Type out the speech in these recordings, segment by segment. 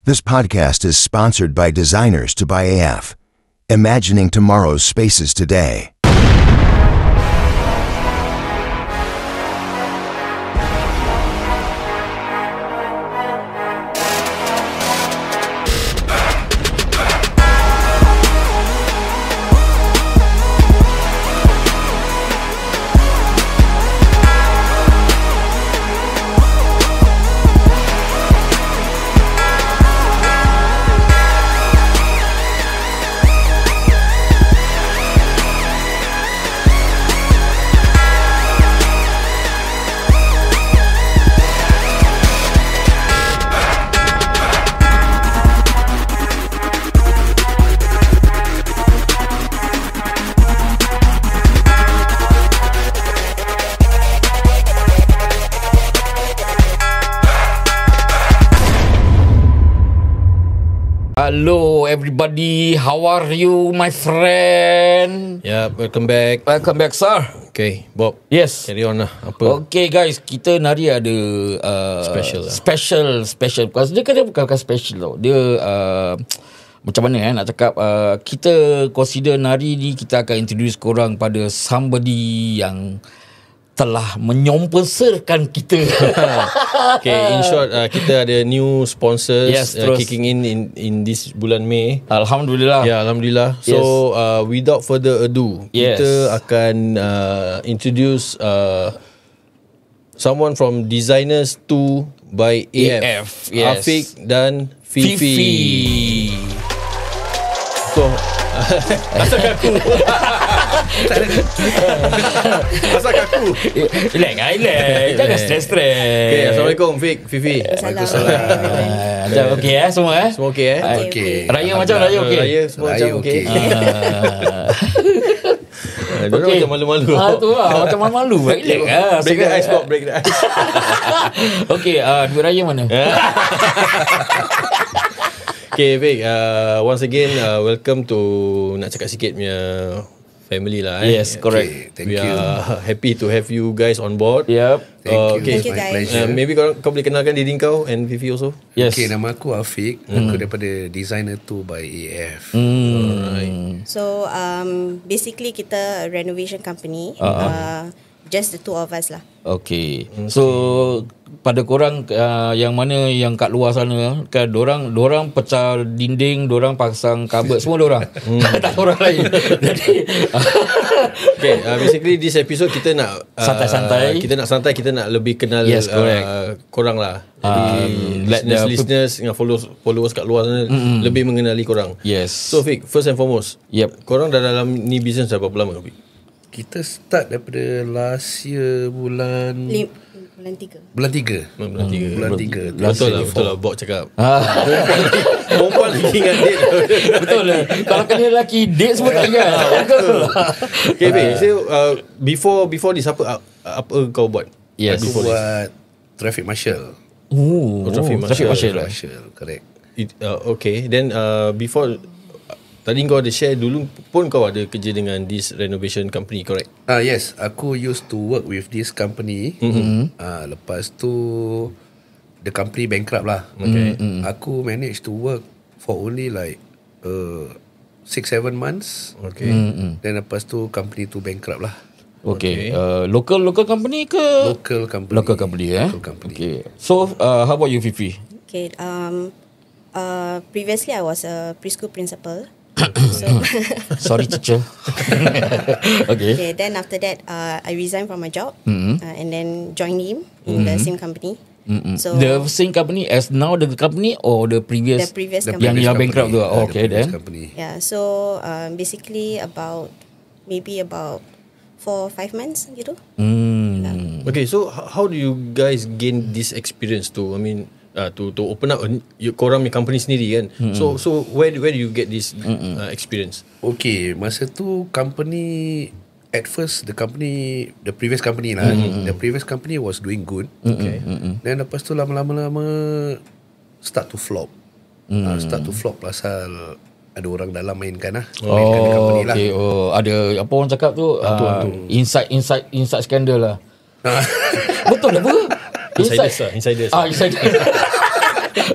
This podcast is sponsored by Designers to Buy AF. Imagining tomorrow's spaces today. Hello everybody, how are you my friend? Yeah, welcome back. Welcome back sir. Okay, Bob. Yes. Carry on lah. Apa? Okay guys, kita hari ada Special lah. Special. Dia kan bukan special tau. Dia macam mana nak cakap, kita consider hari ni kita akan introduce korang pada somebody yang telah menyompeserkan kita. Okay, in short, kita ada new sponsors terus. kicking in this bulan Mei. Alhamdulillah. Ya, Alhamdulillah. Yes. So, without further ado, Yes. kita akan introduce someone from Designers to by AF. Yes. Afiq dan Fifi. So, asal kaku. Asal kaku. Relax. Jangan stress. Okay, Assalamualaikum Fiq, Fifi. Macam okey semua Semua okey Okey. Raya macam raya okey. Raya semua Raya macam okey. okey. Diorang macam malu-malu. Tu lah macam malu-malu. Relax Break the ice, Bob. Break the ice. Okey, duit raya mana? Okay, Vic, once again, welcome to Nak Cakap Sikit punya family lah. Yes, correct. Okay, thank We you. are happy to have you guys on board. Yep. Thank okay. you. Thank It's you, my guys. pleasure. Maybe kau boleh kenalkan diri kau and Fifi also. Yes. Okay, nama aku Afiq. Aku daripada Designer 2 by AF. So basically kita a renovation company. Just the two of us lah. Okay. So pada korang yang mana yang kat luar sana kan, dorang pecah dinding, dorang pasang kabut, semua dorang. Tak ada orang lain. Jadi Okay, basically this episode kita nak Santai-santai. Kita nak lebih kenal Yes, correct. korang lah. Jadi let the listeners dengan followers kat luar sana lebih mengenali korang. yes. So Fik, first and foremost, Yep. korang dah dalam ni business dah berapa lama, Fik? Kita start daripada last year bulan Bulan 3. Bulan 3. Bulan 3. Bulan 3. Betul lah Bob cakap. Perempuan lagi ingat date. Betul lah. Kalau kena lelaki date semua tak ingat. Betul. Okay, Fik, so before this apa kau buat? Yes. Aku buat traffic marshal. Traffic marshal lah. Correct. Okay, then before tadi kau ada share dulu pun kau ada kerja dengan this renovation company, correct? Yes, aku used to work with this company. Lepas tu the company bankrupt lah. Okay. Aku managed to work for only like 6-7 months. Okay. Then lepas tu company tu bankrupt lah. Okay. Local company ke? Local company. Local company. Local company. Okay. So how about you, Fifi? Okay. Previously I was a preschool principal. So Sorry, teacher. Okay. okay, then after that I resigned from my job and then joined him in the same company. So The same company as now the company or the previous? The previous The company. Yang bankrupt tu. Oh, okay, the previous then. company. Yeah, so basically maybe about 4 or 5 months gitu. Okay, so how do you guys gain this experience to, I mean, to open up korang punya company sendiri kan? So where do you get this experience? Okay, masa tu company at first the previous company lah. The previous company was doing good. Okay. Then lepas tu lama-lama start to flop. Start to flop pasal ada orang dalam mainkan lah. Mainkan the company lah. Okay. Ada apa orang cakap tu? Inside scandal lah. Betul apa? Insiders. Insider.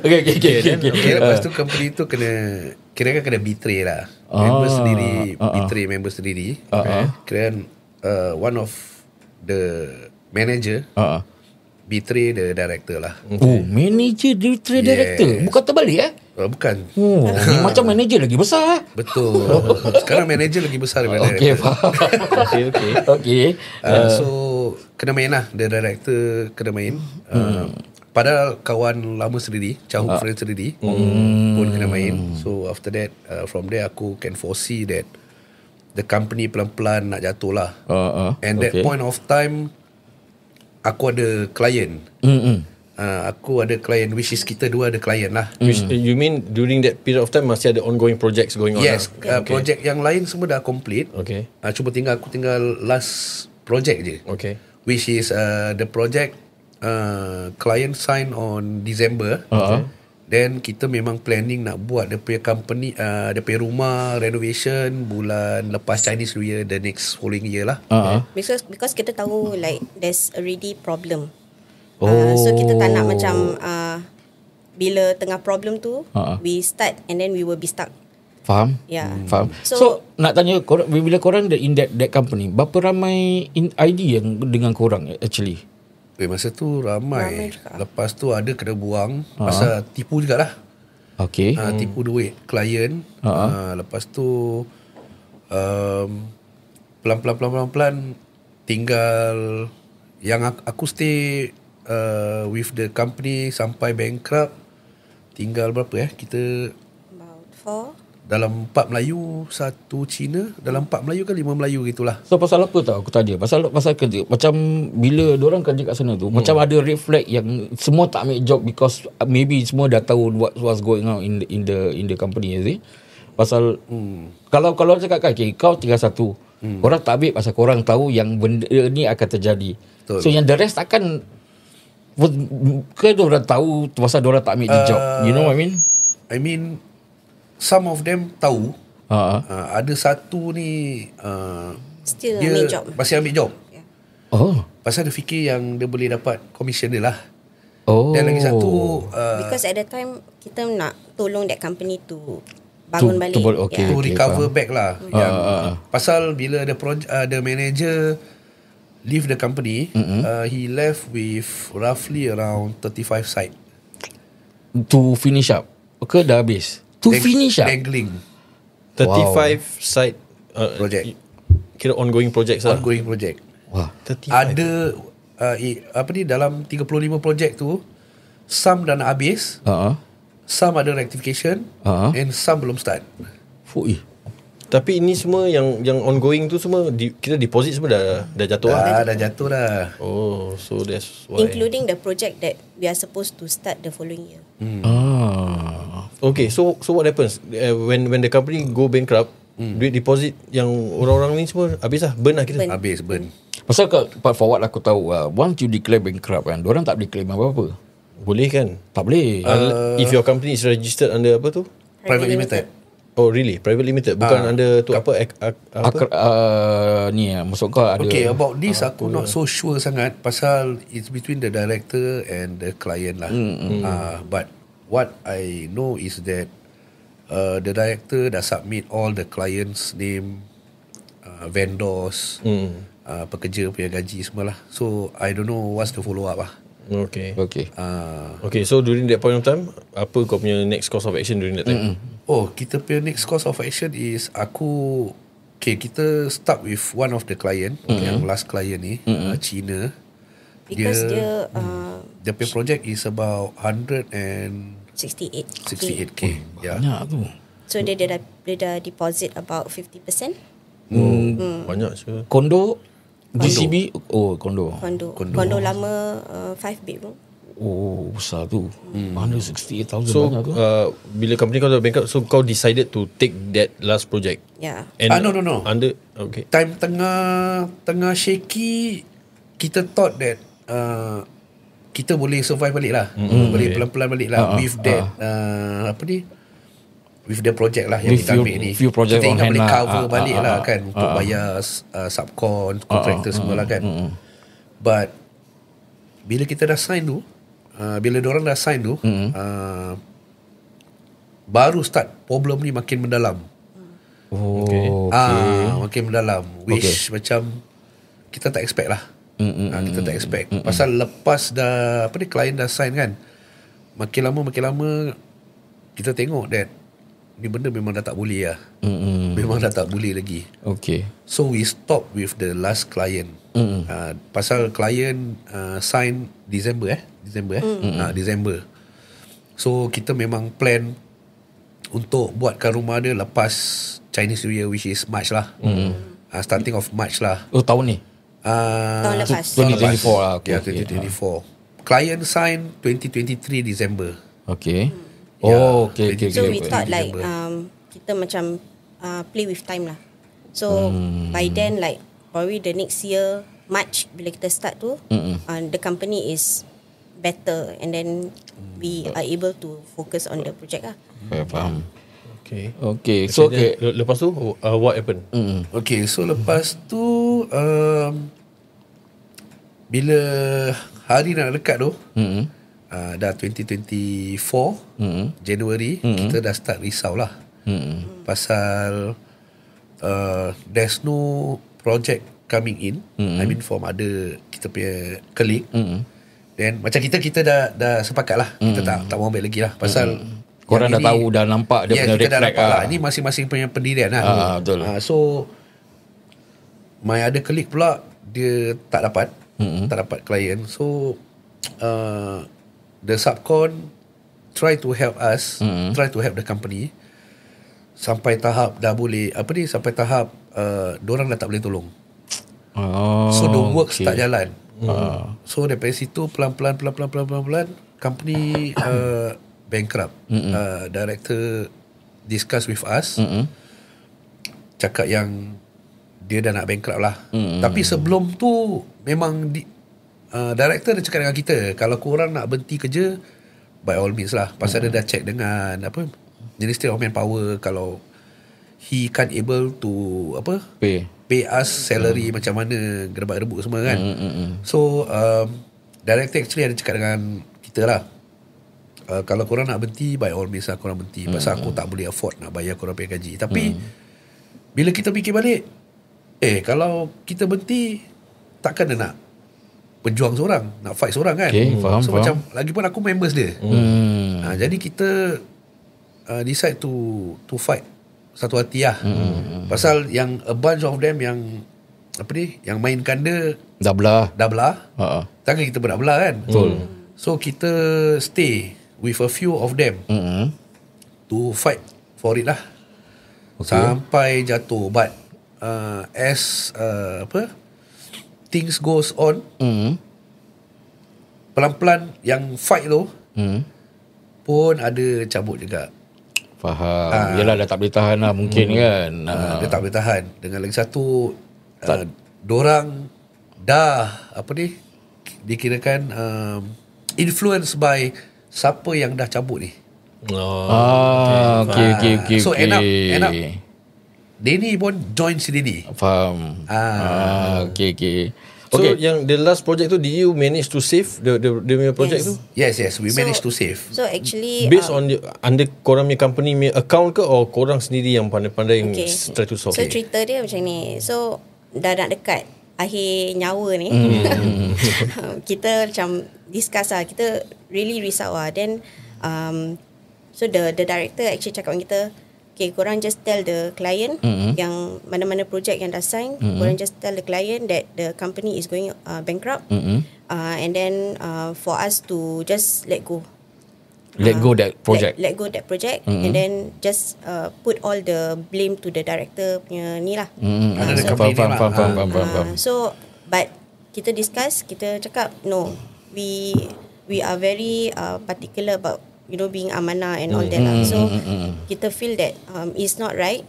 Okay, lepas tu company tu kena betray lah. Member sendiri betray member sendiri. Kira one of the manager betray the director lah. Oh, manager betray director. Bukan terbalik Bukan. Ni macam manager lagi besar. Betul. Sekarang manager lagi besar daripada Okey, director. faham. Okey. So kena main lah. The director kena main. Padahal kawan lama sendiri, childhood friend sendiri pun kena main. So after that, from there aku can foresee that the company pelan-pelan nak jatuh lah. And that point of time, aku ada client. Aku ada client, which is kita dua ada client lah. You mean during that period of time masih ada ongoing projects going on? Yes, project yang lain semua dah complete. Okay. Cuma aku tinggal last project je. Okay. Which is the project client sign on December. Then kita memang planning nak buat dia punya company, dia punya rumah renovation bulan lepas Chinese New Year, the next following year lah. Because kita tahu like there's already problem. So kita tak nak macam bila tengah problem tu we start and then we will be stuck. Faham? Yeah. Faham. So nak tanya korang, bila korang in that company, berapa ramai ID yang dengan korang actually? Masa tu ramai juga. Lepas tu ada kena buang pasal tipu jugalah. Okay. Tipu duit klien. Lepas tu pelan-pelan tinggal yang aku stay with the company sampai bankrupt. Tinggal berapa kita About 4. dalam 4 Melayu, 1 Cina, dalam 4 Melayu ke 5 Melayu gitulah. So pasal apa tau aku tanya? Pasal kerja. Macam bila diorang kerja kat sana tu, macam ada red flag yang semua tak ambil job because maybe semua dah tahu what's going on in the company, is it? Pasal kalau cakap kan, okay, kau tinggal satu, korang tak ambil pasal korang tahu yang benda ni akan terjadi. Betul. So yang the rest takkan ke diorang tahu pasal diorang tak ambil the job. You know what I mean? I mean some of them tahu. Ada satu ni Still dia ambil job. masih ambil job. Oh. Pasal dia fikir yang dia boleh dapat commission dia lah. Oh. Dan lagi satu Because at that time kita nak tolong that company to bangun balik. Okay. to recover faham. back lah. Yang pasal bila the manager leave the company, he left with roughly around 35 site. To finish up. Ke dah habis? To finish up? Dangling 35 site project. Kira ongoing projects lah. Ongoing project. Wah. 35. Ada dalam 35 project tu, some dah nak habis, some ada rectification, and some belum start. Fui. Tapi ini semua yang ongoing tu semua kita deposit semua dah jatuh lah. Dah jatuh dah. Oh, so that's why. Including the project that we are supposed to start the following year. Okay, so what happens when the company go bankrupt? Duit deposit yang orang-orang ni semua habis lah, burn lah kita. Habis burn. Pasal part forward aku tahu, once you declare bankrupt kan, diorang tak boleh claim apa-apa. Boleh kan? Tak boleh. If your company is registered under apa tu? Private limited. Oh really? Private limited, bukan under tu apa? Ni maksud kau ada. Okay, about this aku not so sure sangat pasal it's between the director and the client lah. But what I know is that the director dah submit all the clients' name, vendors, pekerja punya gaji semua lah. So I don't know what's the follow up lah. Okay. Okay. So during that point of time, apa kau punya next course of action during that time? Kita punya next course of action is kita start with one of the client, yang last client ni, China. Because dia punya project is about 68K. Yeah. Banyak tu. So dia dah deposit about 50%. Banyak je. Kondo GCB. Oh, kondo. Kondo lama 5 bedroom. Oh, besar tu. 168,000 So banyak tu. bila company kau dah bankrupt, so kau decided to take that last project. Yeah. And No. Under okay. Time tengah shaky, kita thought that kita boleh survive balik lah. Boleh pelan-pelan balik lah. With that with the project lah yang With kita ambil ni. few project kita on ingat hand boleh lah. cover balik lah kan, untuk bayar subcon, contractor semua lah kan. But bila kita dah sign tu, bila diorang dah sign tu, baru start problem ni makin mendalam. Makin mendalam. Which macam kita tak expect lah. Kita tak expect. Pasal lepas dah klien dah sign kan, makin lama kita tengok that ni benda memang dah tak boleh lah. Memang dah tak boleh lagi. Okay. So we stop with the last client. Pasal client sign December. December. So kita memang plan untuk buatkan rumah dia lepas Chinese New Year, which is March lah. Starting of March lah. Oh, tahun ni? Tahun lepas. 2024 lah. Ya, 2024. Client sign 2023 December. Okay. Okay. So we thought like kita macam play with time lah. So by then like probably the next year March bila kita start tu, the company is better and then we are able to focus on the project lah. Faham. Okay. So lepas tu what happened? Okay, so lepas tu bila hari nak dekat tu, dah 2024 January, kita dah start risau lah. Pasal there's no project coming in. I mean from other kita punya colleague. Then macam kita dah sepakat lah, kita tak mau ambil lagi lah. Pasal korang dah tahu, dah nampak dia punya red flag lah. Ini masing-masing punya pendirian lah. Betul. So my other colleague pula dia tak dapat klien. So the subcon try to help us, try to help the company sampai tahap dah boleh sampai tahap dorang dah tak boleh tolong. So the work start jalan. So daripada situ pelan-pelan company bankrupt. Director discuss with us, cakap yang dia dah nak bankrupt lah. Tapi sebelum tu memang director dah cakap dengan kita, kalau korang nak berhenti kerja, by all means lah. Pasal dia dah check dengan Ministry of Manpower, kalau he can't able to pay us salary macam mana, gerebak-gerebuk semua kan. So director actually ada cakap dengan kita lah, kalau korang nak berhenti, by all means lah korang berhenti. Pasal aku tak boleh afford nak bayar korang punya gaji. Tapi bila kita fikir balik, kalau kita berhenti, takkan dia nak berjuang seorang, nak fight seorang kan. Faham. Macam lagipun aku members dia. Jadi kita decide to fight satu hati lah. Pasal yang a bunch of them yang yang mainkan dia dah belah. Takkan kita pun nak belah kan. Betul. So kita stay with a few of them to fight for it lah. Sampai jatuh. But as things goes on, pelan-pelan yang fight tu pun ada cabut juga. Faham. Yelah dah tak boleh tahan lah mungkin kan. Dia tak boleh tahan. Dengan lagi satu, dorang dah dikirakan influence by siapa yang dah cabut ni. Okay. So end up Denny pun join si Denny. Faham. Okay. So yang the last project tu, did you manage to save the project tu? Yes, we managed to save. So actually based on under korang punya company punya account ke, or korang sendiri yang pandai-pandai try to solve? So cerita dia macam ni. So dah nak dekat akhir nyawa ni. Kita macam discuss lah, kita really risau lah. Then so the director actually cakap dengan kita, okay, korang just tell the client yang mana-mana project yang dah sign, korang just tell the client that the company is going bankrupt, and then for us to just let go that project, let go that project, and then just put all the blame to the director punya ni lah. Faham. So but kita discuss, kita cakap no, we are very particular about being amanah and all that lah. So kita feel that it's not right,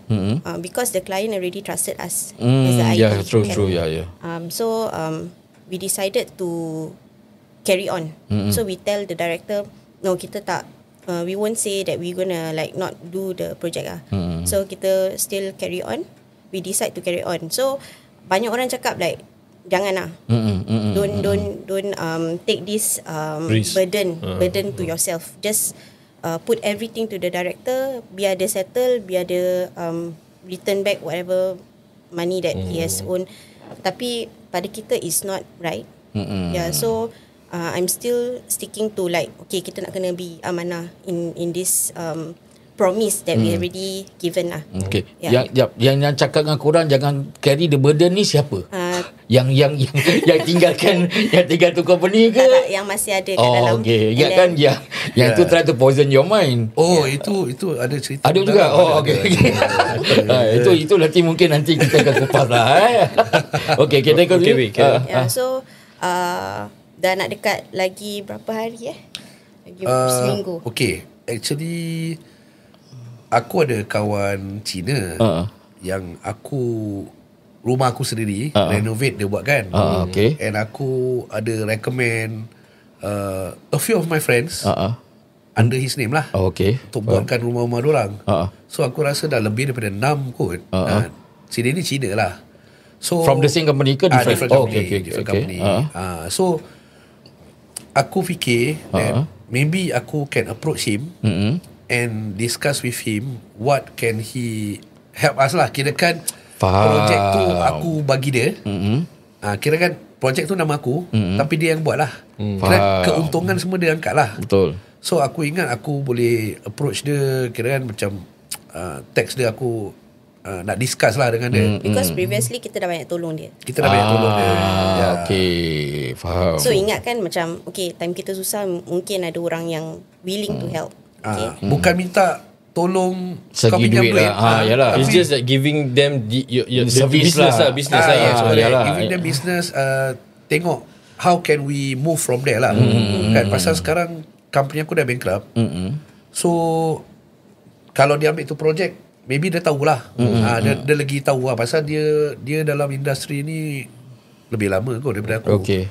because the client already trusted us as the IT. Yeah, true. Yeah. So we decided to carry on. So we tell the director, no, kita tak, we won't say that we gonna like not do the project lah. So kita still carry on. We decide to carry on. So banyak orang cakap like, jangan lah. Don't take this burden to yourself. Just put everything to the director, biar dia settle, biar dia return back whatever money that he has owned. Tapi pada kita is not right. Yeah, so I'm still sticking to like, okay, kita nak kena be amanah in this promise that we already given lah. Okay. Yang cakap dengan korang jangan carry the burden ni siapa? Yang tinggalkan yang tinggal tu company ke? Tak, yang masih ada kat dalam. Okay. Ingatkan yang tu try to poison your mind. Itu ada cerita. Ada juga. Okay. Itu nanti kita akan kupas lah. Okay, kita ikut dulu. So dah nak dekat lagi berapa hari Lagi seminggu. Okay, actually aku ada kawan Cina yang rumah aku sendiri renovate dia buat kan. Okay. And aku ada recommend a few of my friends under his name lah. Okay. Untuk buatkan rumah-rumah diorang. So aku rasa dah lebih daripada 6 kot. Cina ni Cina lah. So from the same company ke different? Different company. Different company. So aku fikir that maybe aku can approach him and discuss with him what can he help us lah. Kirakan projek tu aku bagi dia. Kirakan projek tu nama aku, tapi dia yang buat lah. Kira keuntungan semua dia angkat lah. Betul. So aku ingat aku boleh approach dia, kirakan macam text dia, aku nak discuss lah dengan dia. Because previously kita dah banyak tolong dia. Kita dah banyak tolong dia. Okay, faham. So ingatkan macam, okay, time kita susah, mungkin ada orang yang willing to help. Okay. Bukan minta tolong segi kau pinjam duit lah. Yalah. It's just like giving them the service business lah. Business lah. So yalah. giving them business, tengok how can we move from there lah. Kan pasal sekarang company aku dah bankrupt. So kalau dia ambil tu projek, maybe dia tahulah. Dia lagi tahu lah pasal dia dalam industri ni lebih lama kot daripada aku. Okay.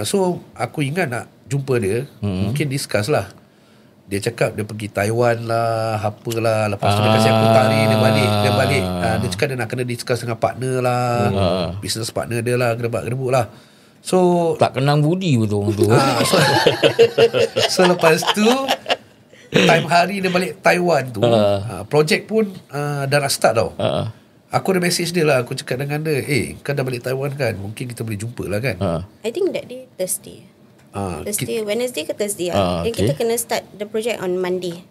So aku ingat nak jumpa dia, mungkin discuss lah. Dia cakap dia pergi Taiwan lah, apalah. Lepas tu dia kasi aku tarik, dia balik. Dia cakap dia nak kena discuss dengan partner lah, business partner dia lah, gerebak-gerebuk lah. So tak kenang budi betul tu. So lepas tu time hari dia balik Taiwan tu, projek pun dah nak start tau. Aku ada message dia lah, aku cakap dengan dia, kau dah balik Taiwan kan, mungkin kita boleh jumpa lah kan. I think that day Thursday. Wednesday ke Thursday then kita kena start the project on Monday.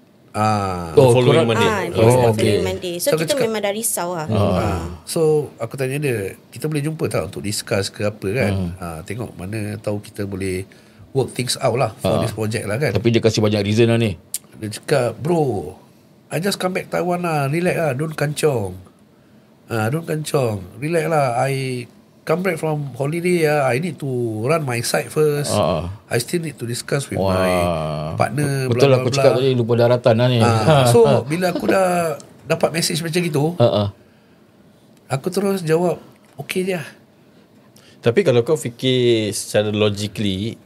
Following Monday. Following Monday. So kita memang dah risau lah. So aku tanya dia, kita boleh jumpa tak untuk discuss ke apa kan. Tengok mana tahu kita boleh work things out lah for this project lah kan. Tapi dia kasih banyak reason lah ni. Dia cakap, bro, I just come back Taiwan lah, relax lah, don't kancong. Relax lah, I come back from holiday, I need to run my site first. I still need to discuss with my partner. Betul lah, aku cakap tadi lupa daratan lah ni. So bila aku dah dapat message macam gitu, aku terus jawab okay je. Tapi kalau kau fikir secara logically,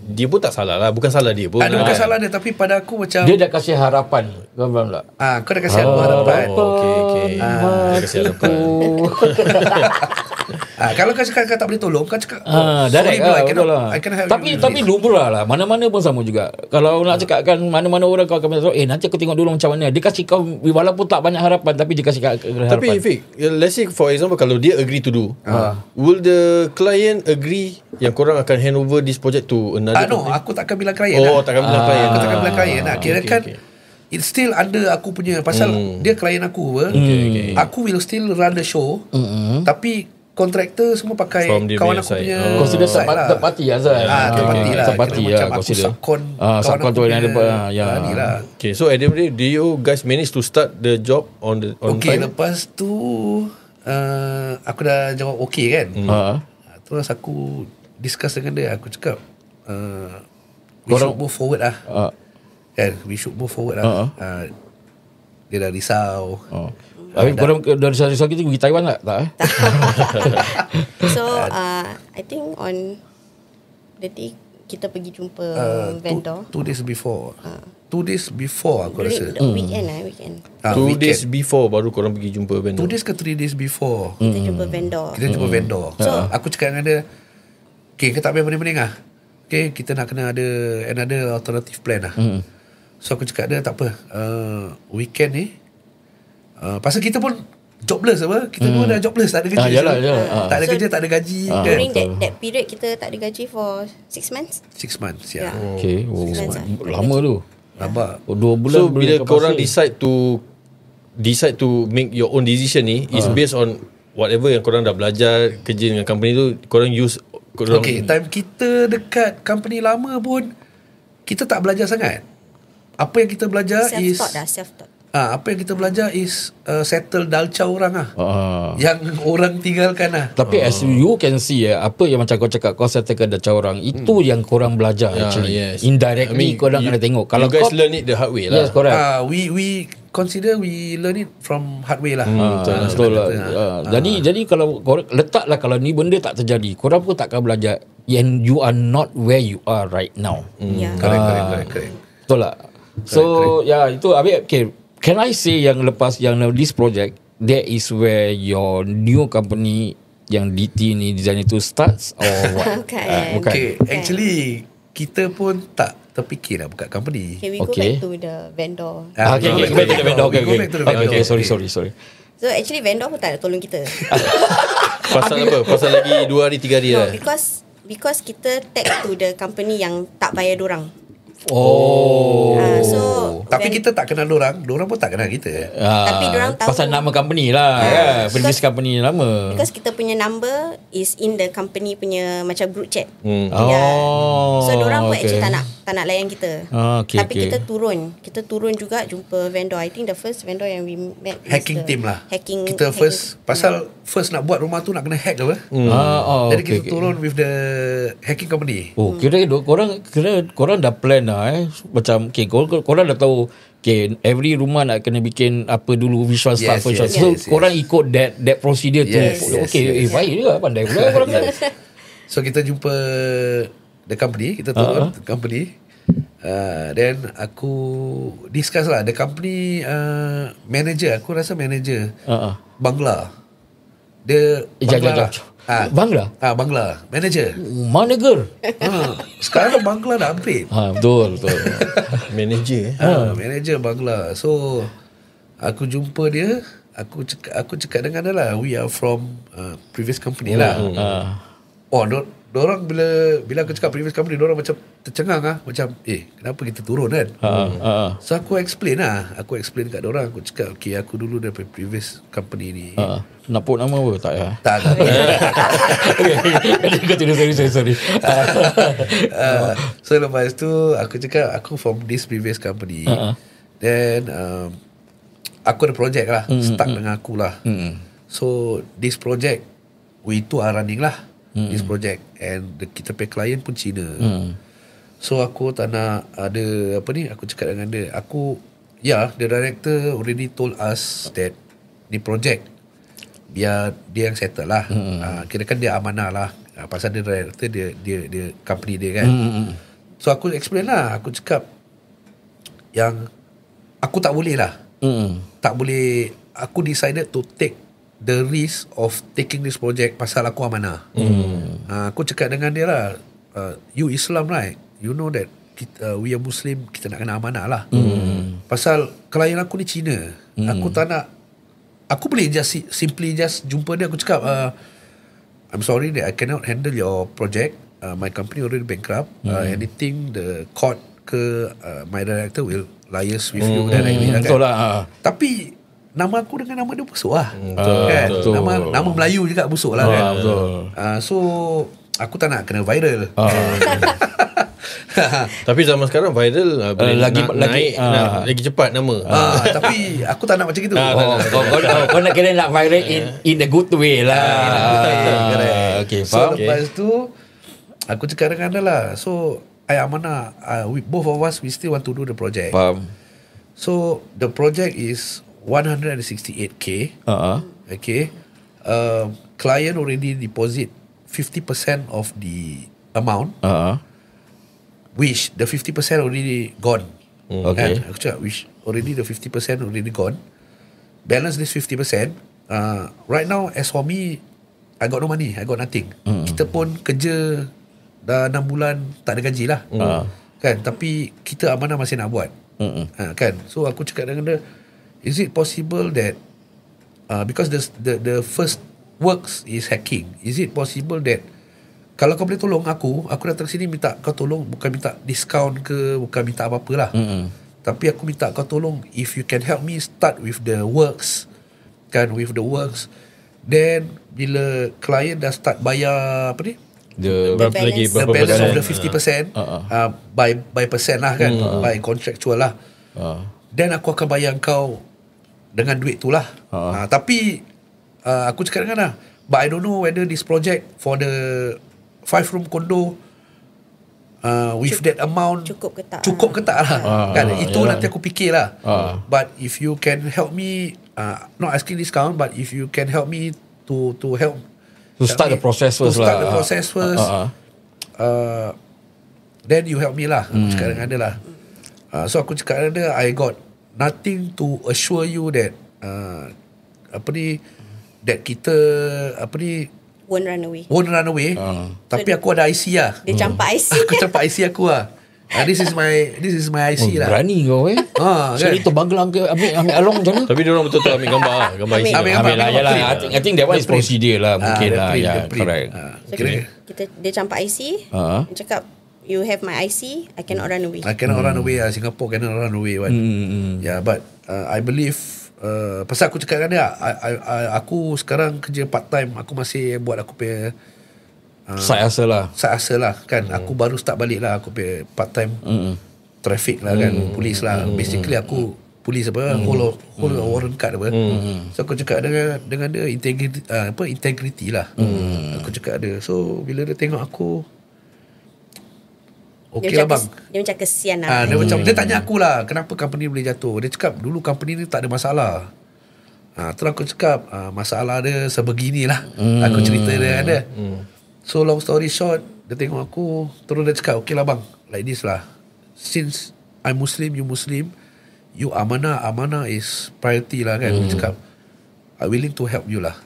dia pun tak salah lah. Bukan salah dia pun. Bukan salah dia, tapi pada aku macam dia dah kasih harapan. Kau faham tak? Kau dah kasih aku harapan. Okay. Dia kasih harapan. Kalau kau cakap kau tak boleh tolong, kau cakap direct lah, betul lah. I cannot help you. Tapi lumrah lah, mana-mana pun sama juga. Kalau nak cakap kan, mana-mana orang kau akan minta nanti aku tengok dulu macam mana. Dia kasih kau, walaupun tak banyak harapan, tapi dia kasih harapan. Tapi Fik, let's say for example, kalau dia agree to do, will the client agree yang korang akan hand over this project to another company? No, aku takkan bilang klien lah. takkan bilang klien. Aku takkan bilang klien lah. Kira kan it's still under aku punya, pasal dia klien aku aku will still run the show, tapi kontraktor semua pakai kawan aku punya consider third party lah Zal. Third party lah. Macam aku subcon subcon tu yang ada ni lah. Okay, so at the end of the day, do you guys manage to start the job on time? Lepas tu aku dah jawab okay kan. Terus aku discuss dengan dia, aku cakap we should move forward lah. Kan, we should move forward lah. Dia dah risau. Tapi korang dari risau kita pergi Taiwan tak? So I think on the day kita pergi jumpa vendor, 2 days before 2 days before aku rasa. Weekend. 2 days before baru korang pergi jumpa vendor. 2 days ke 3 days before Kita jumpa vendor. kita jumpa vendor. So aku cakap dengan dia, okay, kita tak payah pening-pening lah. Okay, kita nak kena ada another alternative plan lah. So aku cakap dia, tak apa, weekend ni pasal kita pun jobless apa. Kita dua dah jobless, tak ada kerja. Yalah. Tak ada kerja, tak ada gaji kan. During that period kita tak ada gaji for 6 months. 6 months ya. Okay. Lama tu. Nampak. 2 bulan. So bila korang decide to make your own decision ni is based on whatever yang korang dah belajar kerja dengan company tu, korang use korang. Okay, time kita dekat company lama pun kita tak belajar sangat. Apa yang kita belajar Self-taught. apa yang kita belajar is settle dalcau orang lah. Yang orang tinggalkan lah. Tapi as you can see apa yang macam kau cakap, kau settlekan dah orang, itu yang korang belajar actually. Yes. Indirectly korang kena tengok. Kalau you guys learn it the hard way lah. Yes, correct. We consider we learn it from hard way lah. Betul lah. Jadi kalau korang letaklah, kalau ni benda tak terjadi, korang pun takkan belajar. And you are not where you are right now. Correct. Betul lah. So itu habis. Okay, can I say yang lepas yang this project, that is where your new company yang DT ni design itu starts or what? Bukan. Okay, actually kita pun tak terfikir nak buka company. Okay, we go back to the vendor. Okay, go back to the vendor. Okay, sorry. So actually vendor pun tak nak tolong kita. Pasal apa? Pasal lagi 2 hari 3 hari No, lah. because kita tag to the company yang tak bayar dorang. So Tapi kita tak kenal dorang pun tak kenal kita. Tapi dorang tahu pasal nama company lah kan, previous company lama. Because kita punya number is in the company punya macam group chat. So dorang pun actually tak nak layan kita. Tapi kita turun juga jumpa vendor. I think the first vendor yang we met Hacking team lah. Kita hacking. pasal first nak buat rumah tu nak kena hack apa. Jadi kita turun with the hacking company. Kira korang dah plan lah macam korang dah tahu every rumah nak kena bikin apa dulu, visual stuff. So korang ikut that procedure tu. Baik juga, pandai pula korang. So kita jumpa the company, kita turun the company. Then aku discuss lah the company manager, aku rasa manager Bangla. Dia Bangla. Bangla manager. Mana girl? Sekarang Bangla dah upgrade. Betul. Manager manager Bangla. So aku jumpa dia, aku cakap dengan dia lah, we are from previous company lah. Dorang bila aku cakap previous company, dorang macam tercengang lah, macam kenapa kita turun kan. So aku explain kat dorang, aku cakap okay, aku dulu dari previous company ni. Nak put nama apa? Tak ya? Tak. Sorry. So lepas tu aku cakap aku from this previous company. Then aku ada project lah, start dengan aku lah. So this project we two are running lah. This project, and kita pay client pun Cina. So aku tak nak ada apa ni, aku cakap dengan dia, the director already told us that ni project biar dia yang settle lah. Kirakan dia amanah lah, pasal dia director, dia company dia kan. So aku explain lah, aku cakap yang aku tak boleh lah. Tak boleh. Aku decided to take the risk of taking this project pasal aku amanah. Aku cakap dengan dia lah, you Islam right, you know that we are Muslim, kita nak kena amanah lah. Pasal klien aku ni Cina. Aku tak nak, aku boleh simply jumpa dia, aku cakap I'm sorry that I cannot handle your project, my company already bankrupt. Anything the court ke my director will liaise with you directly. Betul lah. Tapi nama aku dengan nama dia busuk lah. Kan? Nama Melayu juga busuk lah kan. So aku tak nak kena viral. Tapi zaman sekarang viral boleh lagi cepat nama. Tapi aku tak nak macam itu. Kau nak kena nak viral in a good way lah. Okay, so lepas tu aku cakap dengan dia lah, so amanah, both of us we still want to do the project. So the project is 168k. Okay. Client already deposit 50% of the amount. Which the 50% already gone. Okay. Aku cakap which already the 50% already gone. Balance this 50%. Right now as for me, I got no money, I got nothing. Kita pun kerja dah 6 bulan tak ada gaji lah. Kan, tapi kita amanah masih nak buat. Kan. So aku cakap dengan dia, is it possible that because the first works is hacking, is it possible that kalau kau boleh tolong aku datang sini minta kau tolong, bukan minta discount ke, bukan minta apa-apa lah. Tapi aku minta kau tolong, if you can help me start with the works, kan, with the works, then bila klien dah start bayar apa ni, The the balance of the 50% by percent lah kan, by contractual lah, then aku akan bayar kau dengan duit tu lah. Tapi aku cakap dengan lah, but I don't know whether this project for the 5-room condo with that amount cukup ke tak lah. Kan, itu nanti aku fikir lah. But if you can help me, not asking discount, but if you can help me to help to start the process first lah. To start the process first, then you help me lah. Aku cakap dengan dia lah. So aku cakap dengan dia, I got nothing to assure you that that kita won't run away. Tapi aku ada IC lah. Dia campak IC. Aku campak IC aku lah. This is my IC lah. Berani kau sekali tu Banglang ke ambil along macam mana? Tapi dia orang betul-betul ambil gambar IC. Ambil lah, yalah. I think that one is procedure lah, mungkin lah. Ya, correct. So dia campak IC. Dia cakap, you have my IC, I cannot run away. I cannot run away lah. Singapore cannot run away kan. Yeah, but I believe pasal aku cakap dengan dia, aku sekarang kerja part time, aku masih buat aku punya side hustle lah kan. Aku baru start balik lah aku punya part time traffic lah kan, polis lah. Basically aku polis hold a warrant card apa. So aku cakap dengan dia integrity lah. Aku cakap dia. So bila dia tengok aku, okey lah bang. Dia macam kesian lah. Dia tanya aku lah, kenapa company boleh jatuh. Dia cakap dulu company ni tak ada masalah. Terus aku cakap masalah dia sebeginilah. Aku cerita dengan dia. So long story short, dia tengok aku, terus dia cakap, okey lah bang, like this lah. Since I'm Muslim, you Muslim, you amanah is priority lah kan. Dia cakap, I'm willing to help you lah.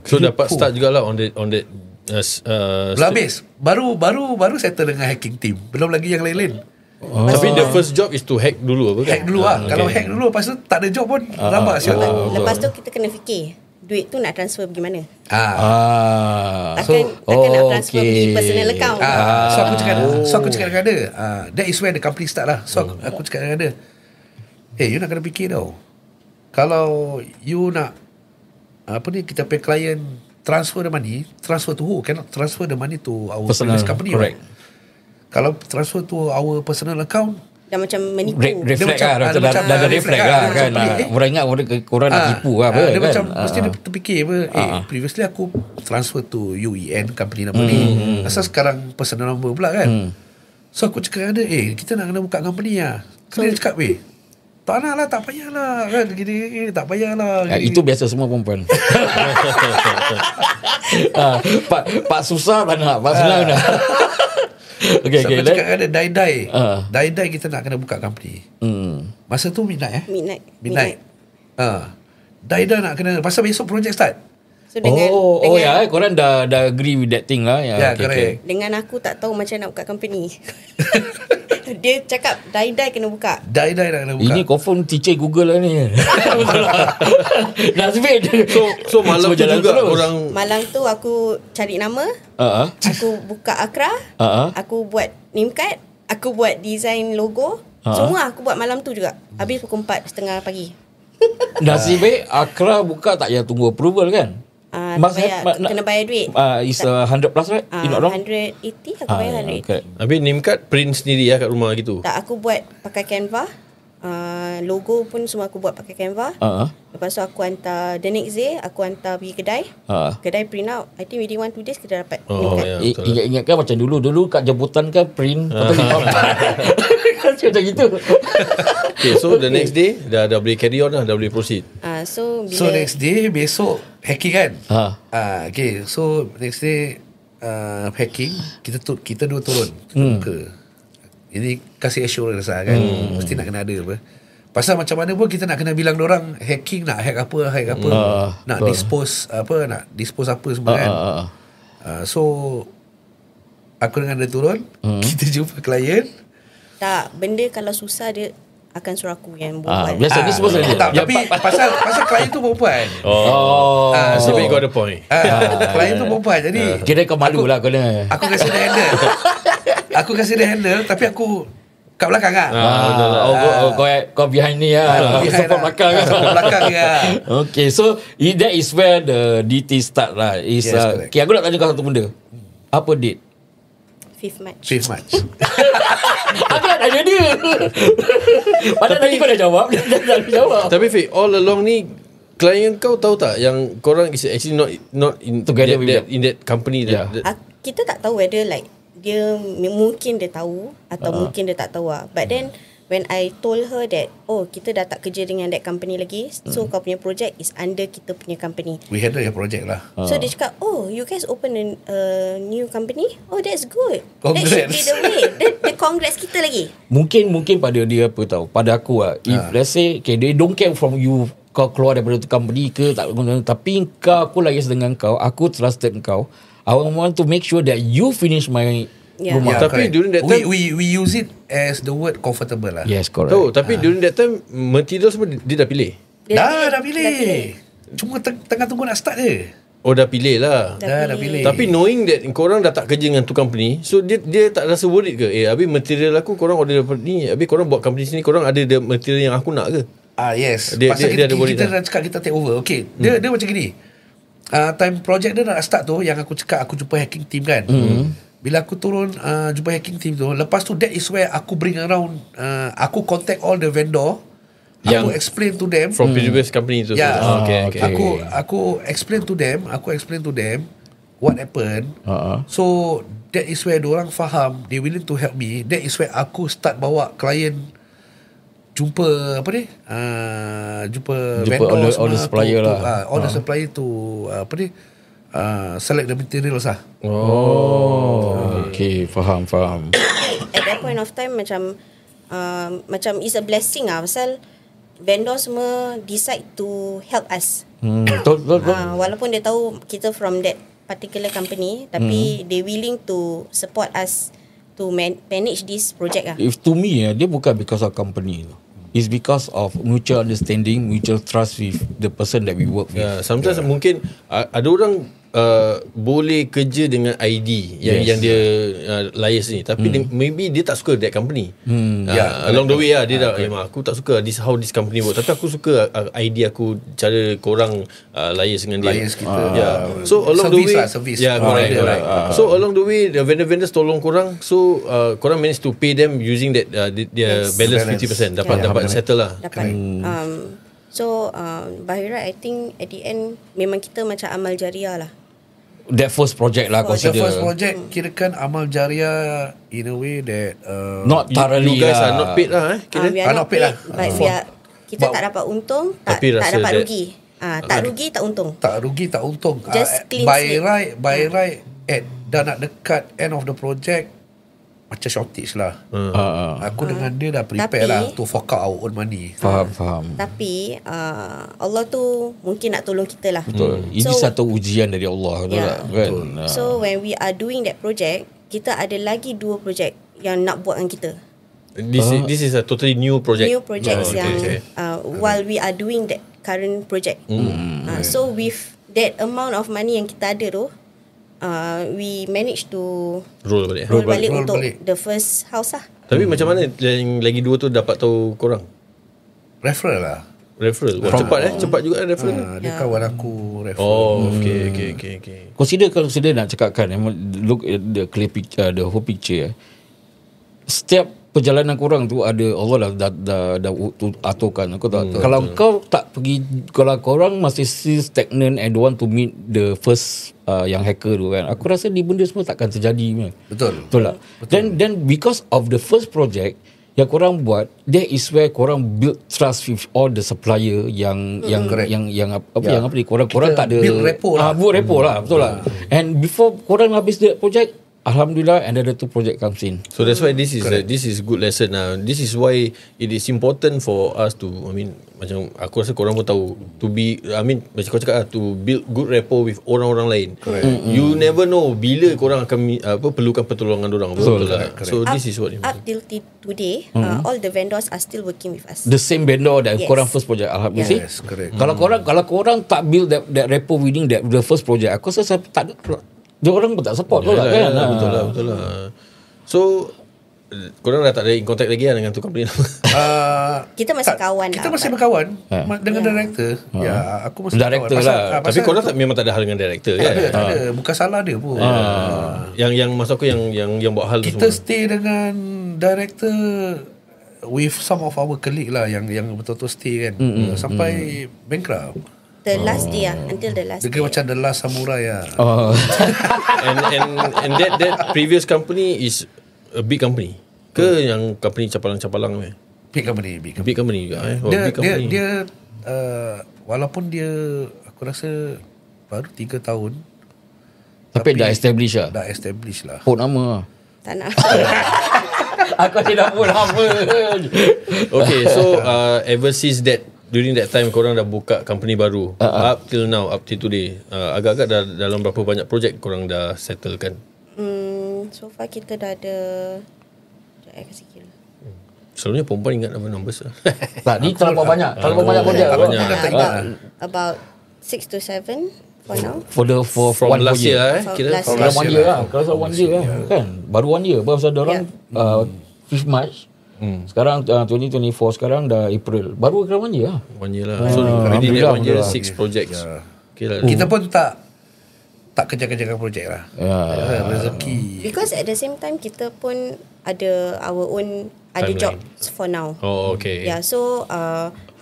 So dapat start jugalah on that belum habis. Baru settle dengan hacking team. Belum lagi yang lain-lain. Tapi the first job is to hack dulu apa kan? Hack dulu lah. Kalau hack dulu, lepas tu tak ada job pun rabak siap. Lepas tu kita kena fikir, duit tu nak transfer pergi mana? So takkan nak transfer pergi personal account. So aku cakap dengan dia, that is where the company start lah. So aku cakap dengan dia, you nak kena fikir tau, kalau you nak kita pay client transfer the money, transfer to who? Cannot transfer the money to our personal company, correct? Kalau transfer to our personal account, dah macam menipu. Reflect lah. Dah ada reflect lah kan. Orang ingat korang nak tipu lah. Dia macam mesti dia terfikir previously aku transfer to UEN company nama ni, asal sekarang personal number pula kan. So aku cakap dengan dia, kita nak kena buka company lah. Dia cakap, tak nak lah, tak payah lah kan, gini, tak payah lah. Itu biasa semua perempuan. Pak susah tak nak, Pak senang nak. Okay, aku cakap dengan dia, die kita nak kena buka company. Masa tu midnight. Die nak kena, pasal besok project start. So dengan korang dah agree with that thing lah. Correct. Dengan aku tak tahu macam nak buka company. Dia cakap die kena buka. Die nak kena buka. Ini confirm teacher Google lah ni. Nasib. So malam tu juga orang, malam tu aku cari nama, aku buka Akra, aku buat name card, aku buat design logo, semua aku buat malam tu juga. Habis pukul 4:30 pagi. Nasib baik Akra buka tak payah tunggu approval kan? Kena bayar duit. Is 100 plus right? 180 aku bayar 180. Okay. habis name card print sendiri lah kat rumah gitu. Tak, aku buat pakai Canva. Logo pun semua aku buat pakai Canva. Lepas tu aku hantar, the next day aku hantar pergi kedai. Kedai print out. I think within 1-2 days kita dapat name card. Ingat kan macam dulu kat jemputan kan print macam gitu. Okay, so the next day dah boleh carry on lah, dah boleh proceed. So next day besok hacking kan. Okay, so next day hacking, kita dua turun ke Ini kasih assurance lah kan. Mesti nak kena ada apa. Pasal macam mana pun kita nak kena bilang dorang hacking, nak hack apa, nak dispose apa semua kan. So aku dengan dia turun, kita jumpa klien. Tak, benda kalau susah dia akan suruh aku yang buat. Biasa ni semua saja. Tapi pasal klien tu perempuan. So you got the point. Klien tu perempuan. Jadi Kira kau malu lah kau ni. aku kasi dia handle. Tapi aku kat belakang lah. Kau behind ni lah. Support belakang lah. Support belakang lah. Okay, so that is where the DT start lah. Yes, correct. Okay, aku nak tanya kau satu benda. Apa date? 5th March. 5th March. Aku nak tanya dia. Padahal tadi kau dah jawab. Dia dah jawab. Tapi Fik, all along ni klien kau tahu tak yang korang is actually not in Together with that, in that company Kita tak tahu whether like dia mungkin dia tahu atau mungkin dia tak tahu lah. But then when I told her that kita dah tak kerja dengan that company lagi, so kau punya project is under kita punya company. We handle your project lah. So dia cakap, you guys open a new company? Oh, that's good. Congrats. That should be the way. Dia congrats kita lagi. Mungkin pada dia apa tahu. Pada aku lah, if let's say they don't care from you, kau keluar daripada tu company ke tak, tapi aku liaise dengan kau, aku trusted kau, I want to make sure that you finish my rumah. Tapi correct. during that time we use it as the word comfortable lah. Yes, correct. tahu, tapi during that time material semua dia dah pilih. Dah pilih. Cuma tengah tunggu nak start je. Oh, dah pilih lah. Dah pilih. Tapi knowing that korang dah tak kerja dengan tu company, so dia tak rasa worried ke? Habis material aku korang order daripada ni, habis korang buat company sini, korang ada material yang aku nak ke? Yes. Dia Pasal ada worried kita tak? dah cakap kita take over. Okay, dia macam gini. Time project dia nak start tu, yang aku cakap aku jumpa hacking team kan. Bila aku turun jumpa hacking team tu, lepas tu that is where aku bring around, aku contact all the vendor, aku explain to them From previous company tu. Okay. Aku explain to them what happened. So that is where diorang faham, they willing to help me. That is where aku start bawa klien jumpa vendor all the supplier lah. All the supplier to select the materials lah. Okay, faham. At that point of time macam it's a blessing lah, pasal vendor semua decide to help us. Betul. Walaupun dia tahu kita from that particular company, tapi they willing to support us to manage this project lah. If to me, dia bukan because of company. It's because of mutual understanding, mutual trust with the person that we work with. Sometimes mungkin ada orang boleh kerja dengan ID yang dia liaise ni, tapi maybe dia tak suka that company. Along the way lah dia dah aku tak suka how this company work, tapi aku suka ID aku, cara korang liaise dengan dia. Liaise kita. So along the way service. Correct. So along the way the vendors tolong korang, so korang manage to pay them using that their balance 50%, dapat settle lah. Dapat. So Bahira, I think at the end memang kita macam amal jariah lah. That first project lah The consider. first project kirakan amal jariah in a way that Not thoroughly You guys lah. are not paid lah kira. We are not not paid paid lah. but kita tak dapat untung, tak Tapi rasa dapat that- rugi. Tak rugi, tak untung. tak rugi tak untung. Just clean by slate. right at dah nak dekat end of the project, macam shortage lah. Aku dengan dia dah prepare Tapi- lah to fork out our own money. Faham. Tapi Allah tu mungkin nak tolong kita lah. Betul. Ini satu ujian dari Allah. Betul tak? Kan? So when we are doing that project, kita ada lagi 2 project yang nak buat dengan kita. This is a totally new project. New projects yang okay. while we are doing that current project. So with that amount of money yang kita ada tu, we managed to Roll balik. roll balik Roll untuk balik. the first house lah. Tapi macam mana yang lagi 2 tu dapat tahu korang? Referral lah. Referral. Cepat juga referral. Dia kawan aku referral. Oh, okay. Consider nak cakapkan, look at the clear picture, the whole picture. Setiap perjalanan korang tu ada Allah dah aturkan. Kau tak, kalau kau tak pergi, kalau korang masih still stagnant and don't want to meet the first yang hacker tu kan, aku rasa ni benda semua takkan terjadi. Betul. Betul tak? Then because of the first project yang korang buat, that is where korang build trust with all the supplier yang Correct. yang apa ni, korang tak ada build rapport lah. build rapport lah, betul lah. And before korang habis the project, Alhamdulillah, another 2 project comes in. So that's why this is good lesson. This is why it is important for us to, macam aku rasa korang pun tahu, to be, macam kau cakap to build good rapport with orang-orang lain. You never know bila korang akan perlukan pertolongan orang. Betul lah. So this is what up till today, all the vendors are still working with us. The same vendor that korang first project. Alhamdulillah. Yes, correct. Kalau korang tak build that rapport within the first project, aku rasa tak ada, dia orang pun tak support pula kan. Betul lah. So korang dah tak ada in contact lagi dengan tu company nama. Kita masih kawan Kita lah. masih berkawan dengan director. Ya, aku masih Director berkawan. lah. Tapi korang memang tak ada hal dengan director kan? Tak ada. Bukan salah dia pun. Yang maksud aku yang buat hal tu Kita semua. stay dengan director with some of our colleague lah yang betul-betul stay kan. Sampai bankrupt. The last day until the last Dia day. macam the last samurai lah. And that previous company is a big company ke yang company capalang-capalang ni? Big company. Big company juga Dia, big company. dia walaupun dia aku rasa baru 3 tahun Tapi dah establish lah. Dah establish lah. Put nama lah. Tak nak. Aku tidak pun nama. Okay, so ever since that, during that time korang dah buka company baru, up till now, up till today, agak-agak dalam berapa banyak projek korang dah settle kan? So far kita dah ada, sekejap I kasih kira. Selalunya perempuan ingat nama numbers lah. Tak, ni terlalu banyak. Terlalu banyak projek. About 6 to 7 for now. From one last year. year From kira last from Kalau last 1 year year lah. Kalau soal 1 year lah. Kan? Baru 1 year. Pasal orang 5th March. Sekarang 2024, sekarang dah April. Baru kira 1 year lah. 1 year lah. So within that 1 year 6 projects. Okay lah. Kita pun tak kejar-kejarkan projek lah. Rezeki. Because at the same time kita pun ada our own other Timeline. jobs for now. Oh, okay. Yeah, so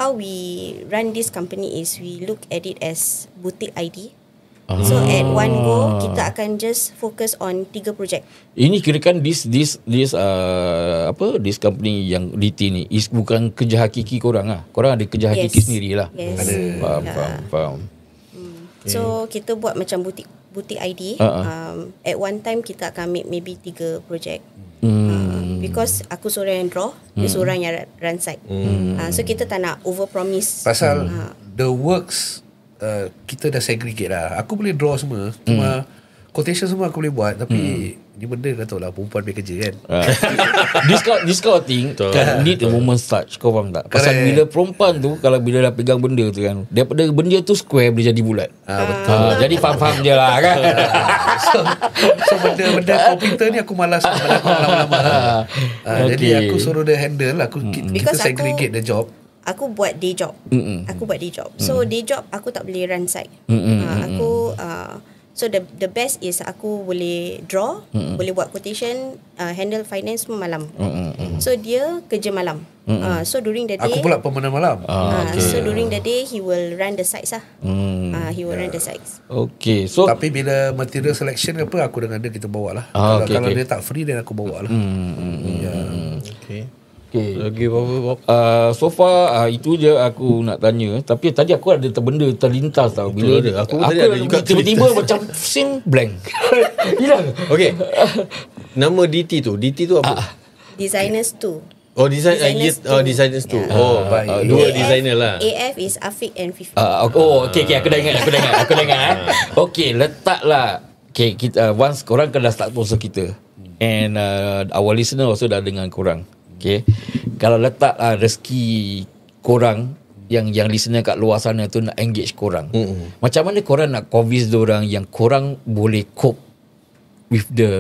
how we run this company is we look at it as boutique ID. So at one go kita akan just focus on 3 projek. Ini kirakan this company yang DT ni is bukan kerja hakiki korang lah. Korang ada kerja hakiki sendiri lah. Yes. Faham. So kita buat macam boutique ID. At one time kita akan make maybe 3 projek. Because aku seorang yang draw, dia seorang yang run site. So kita tak nak over promise. Pasal the works kita dah segregate lah. Aku boleh draw semua, cuma quotation semua aku boleh buat, tapi ni benda kau tahu lah, perempuan punya kerja kan. This kind of thing kan need a woman's touch. Kau faham tak? Pasal bila perempuan tu, kalau bila dah pegang benda tu kan, daripada benda tu square boleh jadi bulat. Betul. Jadi faham-faham je lah kan. So benda komputer ni aku malas melakukan lama-lama lah. Jadi aku suruh dia handle, kita Because segregate the job. Aku buat day job. Aku buat day job. So day job aku tak boleh run site. Aku so the best is aku boleh draw, boleh buat quotation, handle finance semua malam. So dia kerja malam. So during the day Aku pula pemenang malam. So during the day he will run the sites lah. He will run the sites. Okay, so Tapi bila material selection apa, aku dengan dia kita bawa lah. Kalau dia tak free, then aku bawa lah. Okay. Lagi apa? so far itu je aku nak tanya. Tapi tadi aku ada benda terlintas tau. Bila Betul, aku tadi ada juga tiba-tiba macam scene blank. Hilang. Okay. Nama DT tu apa? Designers too. Oh, designers tu. baik. Dua designer lah. AF is Afiq and Fifi. Okay, aku dah ingat. Okay, letaklah. Okay, kita once korang dah start sponsor kita, and our listener also dah dengan korang. Okay, kalau letak rezeki korang yang listener kat luar sana tu nak engage korang, macam mana korang nak convince diorang yang korang boleh cope with the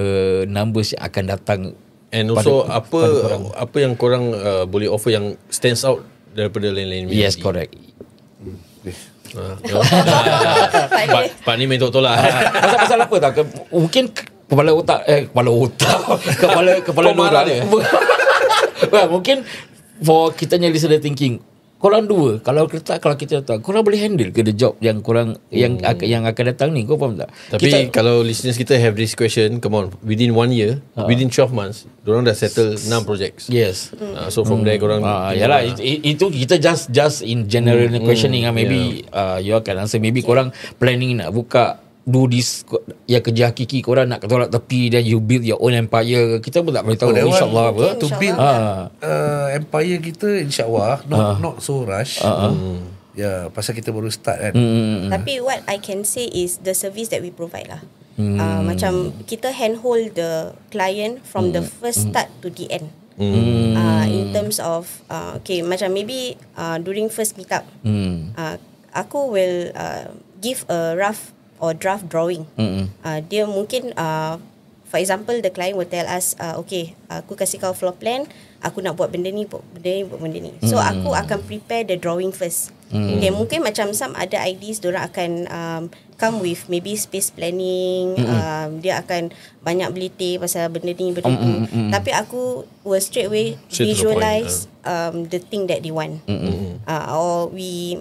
numbers yang akan datang? And also apa yang korang boleh offer yang stands out daripada lain-lain? Yes, correct. Pak ni main tok lah. Pasal apa tak? Mungkin kepala otak kepala marah dia. Mungkin for kita punya listener thinking, korang dua kalau kita datang, korang boleh handle ke the job yang korang yang akan datang ni? Kau faham tak? Tapi kalau listeners kita have this question, come on, within 1 year, within 12 months, diorang dah settle 6 projects. Yes. So from there korang yalah, itu kita just in general questioning maybe you akan answer. Maybe korang planning nak buka do this, yang kerja hakiki korang nak tolak tepi, then you build your own empire. Kita pun tak boleh tahu, that one, insyaAllah apa. to build empire kita, insyaAllah not so rush. Ya, pasal kita baru start kan. Tapi what I can say is the service that we provide lah. Macam kita handhold the client from the first start to the end. In terms of okay, macam maybe during first meetup, aku will give a rough or draft drawing. Dia mungkin for example, the client will tell us okay, aku kasih kau floor plan, aku nak buat benda ni, buat benda ni. So aku akan prepare the drawing first. Okay, mungkin macam some other ideas diorang akan come with maybe space planning, dia akan banyak belitih pasal benda ni, benda tu. Tapi aku will straight away visualize the thing that they want. Or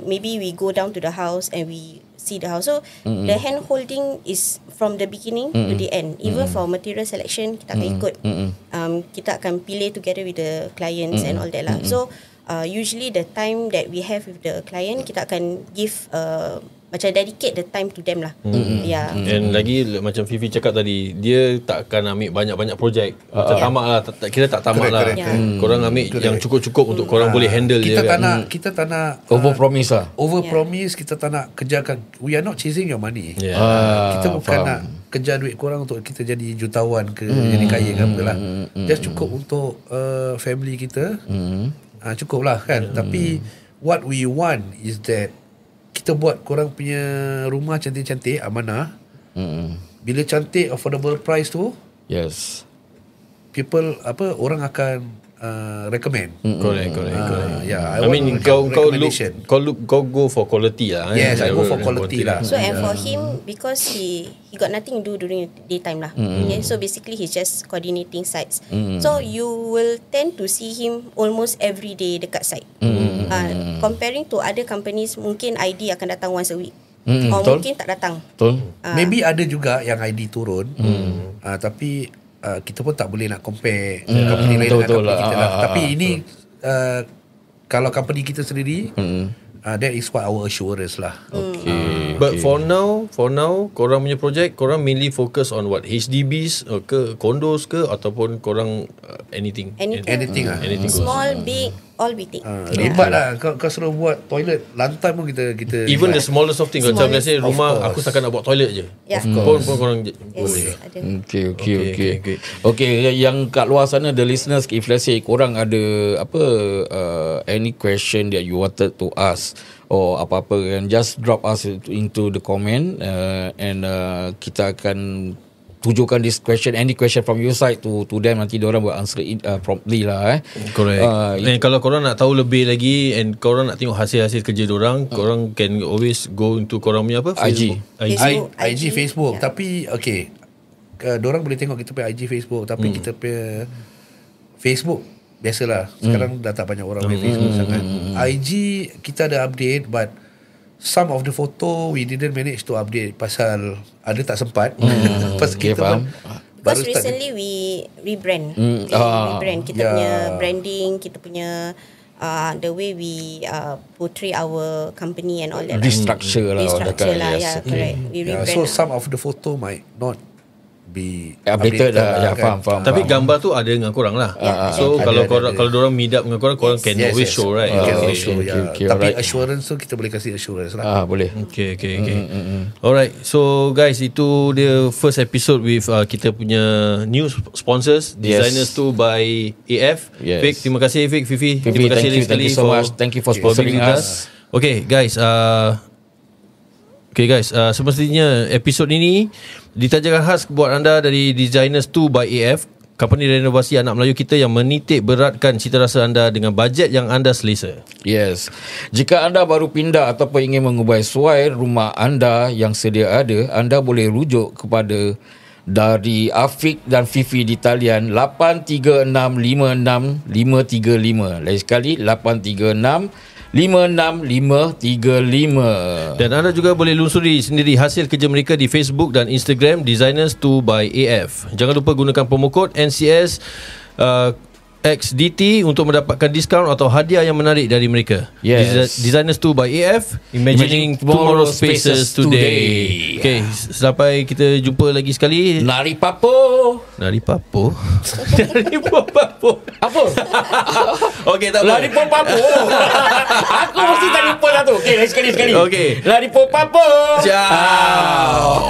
maybe we go down to the house and we see the house. So the hand holding is from the beginning to the end. Even for material selection, kita akan ikut. Kita akan pilih together with the clients and all that lah. So usually the time that we have with the client, kita akan give macam dedicate the time to them lah. Yeah. And lagi macam Fifi cakap tadi, dia tak akan ambil banyak-banyak projek. Macam tamak lah, kira tak tamak lah. Korang ambil yang cukup-cukup untuk korang boleh handle kita je kan. Kita tak nak Over promise lah. over promise. Kita tak nak kejarkan. We are not chasing your money. Kita bukan faham. nak kejar duit korang untuk kita jadi jutawan ke jadi kaya ke apa lah. Just cukup untuk family kita. Cukup lah kan. Tapi what we want is that kita buat korang punya rumah cantik-cantik, amanah. Bila cantik, affordable price tu, Yes. people orang akan recommend. Correct. Yeah, I mean kau recommendation. go for quality lah. Yes, I go for quality lah. So and for him, because he got nothing to do during daytime lah. Okay, so basically he's just coordinating sites. So you will tend to see him almost every day dekat site. Comparing to other companies, mungkin ID akan datang once a week. Or betul. mungkin tak datang. Betul. Maybe ada juga yang ID turun. Tapi kita pun tak boleh nak compare company lain dengan betul company lah. kita lah. Tapi ini kalau company kita sendiri, that is what our assurance lah. But for now korang punya projek, korang mainly focus on what, HDBs ke condos ke, ataupun korang anything Anything lah. Small, big, all we take. Hebat lah. Kau suruh buat toilet lantai pun kita even the smallest of things. Macam Smallest. let's say rumah Of course. aku setakat nak buat toilet je, Yeah. pun korang boleh. Yes, ada. Okay. Okay, yang kat luar sana, the listeners, if let's say korang ada any question that you wanted to ask or apa-apa, kan, just drop us into the comment and kita akan tujukan this question, any question from your side to them, nanti diorang will answer it promptly lah. Correct. And kalau korang nak tahu lebih lagi and korang nak tengok hasil-hasil kerja diorang, korang can always go into korang punya apa, IG. IG, Facebook. Yeah. Tapi okay, diorang boleh tengok kita punya IG, Facebook. Tapi kita punya Facebook biasalah. Sekarang dah tak banyak orang main Facebook sangat. IG kita ada update, but some of the photo we didn't manage to update pasal ada tak sempat. Pas Okay, kita faham. Because recently we rebrand. Rebrand kita punya branding, kita punya the way we portray our company and all that. Restructure lah. Restructure lah, yes. yeah, correct. We rebrand. so lah. some of the photo might not be Updated lah. Ya, kan. faham. Tapi gambar tu ada dengan korang lah. So Ada. kalau diorang meet up dengan korang can always show, right? You can Okay. always show, yeah. okay, Tapi alright. assurance tu kita boleh kasih assurance lah. Boleh. Okay. Alright, so guys, itu dia first episode with kita punya new sponsors, Designers 2 by AF. Yes. Vic, terima kasih Vic, Fifi. Fifi, Terima kasih thank you so much. Thank you for sponsoring being with us. Okay guys, semestinya episod ini ditajakan khas buat anda dari Designers 2 by AF, company renovasi anak Melayu kita yang menitik beratkan cita rasa anda dengan bajet yang anda selesa. Yes. Jika anda baru pindah ataupun ingin mengubah suai rumah anda yang sedia ada, anda boleh rujuk kepada dari Afiq dan Fifi di talian 83656535. Lagi sekali 83656535. Dan anda juga boleh lusuri sendiri hasil kerja mereka di Facebook dan Instagram Designers 2 by AF. Jangan lupa gunakan promo kod NCS XDT untuk mendapatkan diskaun atau hadiah yang menarik dari mereka. Yes. Designers 2 by AF, Imagining Tomorrow's Spaces Today. Okay, sampai kita jumpa lagi sekali. Nari papo. Nari papo. Nari papo. Apa? Okay, tak apa. Lari papo. Aku mesti tak lupa dah tu. Okay, sekali. Okay. Lari papo. Ciao.